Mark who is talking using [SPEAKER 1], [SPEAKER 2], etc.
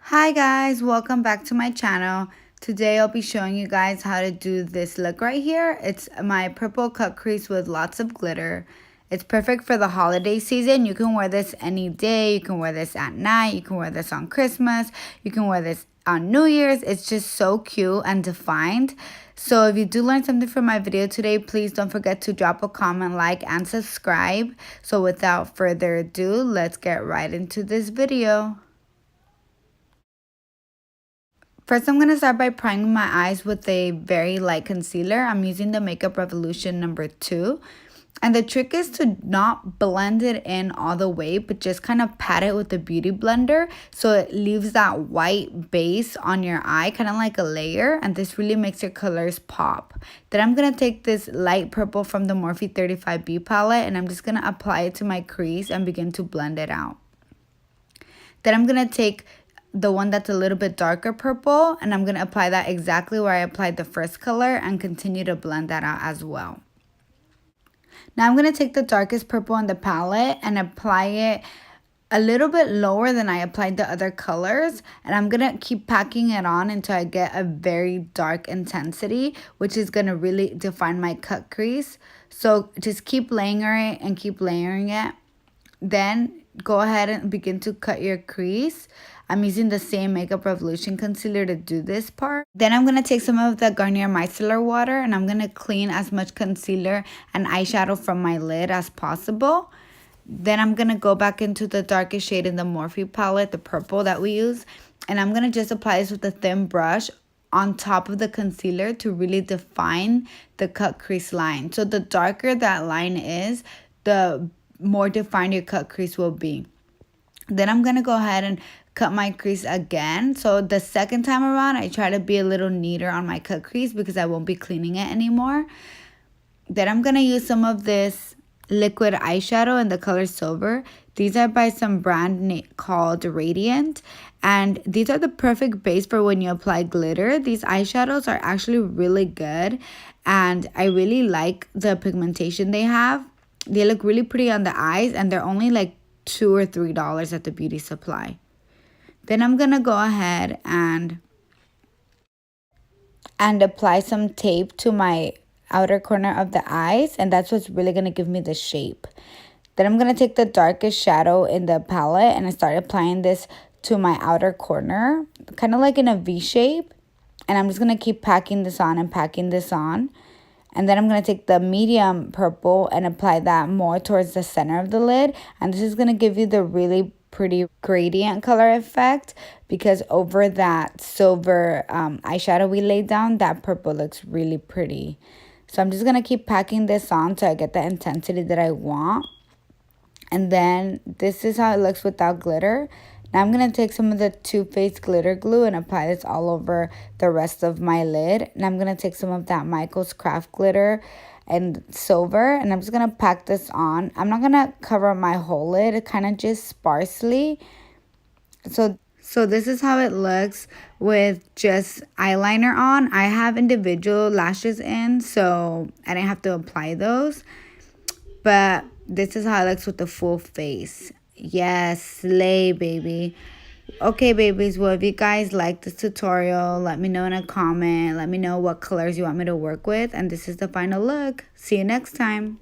[SPEAKER 1] Hi guys, welcome back to my channel. Today I'll be showing you guys how to do this look right here. It's my purple cut crease with lots of glitter. It's perfect for the holiday season. You can wear this any day. You can wear this at night. You can wear this on Christmas. You can wear this on New Year's. It's just so cute and defined. So if you do learn something from my video today, please don't forget to drop a comment, like, and subscribe. So without further ado, let's get right into this video. First, I'm going to start by priming my eyes with a very light concealer. I'm using the Makeup Revolution number 2. And the trick is to not blend it in all the way, but just kind of pat it with the Beauty Blender so it leaves that white base on your eye, kind of like a layer. And this really makes your colors pop. Then I'm going to take this light purple from the Morphe 35B palette and I'm just going to apply it to my crease and begin to blend it out. Then I'm going to take the one that's a little bit darker purple and I'm going to apply that exactly where I applied the first color and continue to blend that out as well. Now I'm going to take the darkest purple on the palette and apply it a little bit lower than I applied the other colors, and I'm going to keep packing it on until I get a very dark intensity, which is going to really define my cut crease. So just keep layering it and keep layering it. Then go ahead and begin to cut your crease. I'm using the same Makeup Revolution concealer to do this part. Then I'm going to take some of the Garnier Micellar water and I'm going to clean as much concealer and eyeshadow from my lid as possible. Then I'm going to go back into the darkest shade in the Morphe palette, the purple that we use. And I'm going to just apply this with a thin brush on top of the concealer to really define the cut crease line. So the darker that line is, the more defined your cut crease will be. Then I'm going to go ahead and cut my crease again. So the second time around, I try to be a little neater on my cut crease because I won't be cleaning it anymore. Then I'm going to use some of this liquid eyeshadow in the color Silver. These are by some brand called Radiant. And these are the perfect base for when you apply glitter. These eyeshadows are actually really good. And I really like the pigmentation they have. They look really pretty on the eyes and they're only like $2 or $3 at the beauty supply. Then I'm going to go ahead and apply some tape to my outer corner of the eyes. And that's what's really going to give me the shape. Then I'm going to take the darkest shadow in the palette and I start applying this to my outer corner, kind of like in a V shape. And I'm just going to keep packing this on and packing this on. And then I'm going to take the medium purple and apply that more towards the center of the lid. And this is going to give you the really pretty gradient color effect because over that silver eyeshadow we laid down, that purple looks really pretty. So I'm just going to keep packing this on so I get the intensity that I want. And then this is how it looks without glitter. Now I'm going to take some of the Too Faced glitter glue and apply this all over the rest of my lid. And I'm going to take some of that Michael's Craft glitter and silver. And I'm just going to pack this on. I'm not going to cover my whole lid, kind of just sparsely. So this is how it looks with just eyeliner on. I have individual lashes in, so I didn't have to apply those. But this is how it looks with the full face. Yes, slay, baby. Okay, babies, well, if you guys like this tutorial, let me know in a comment. Let me know what colors you want me to work with. And this is the final look. See you next time.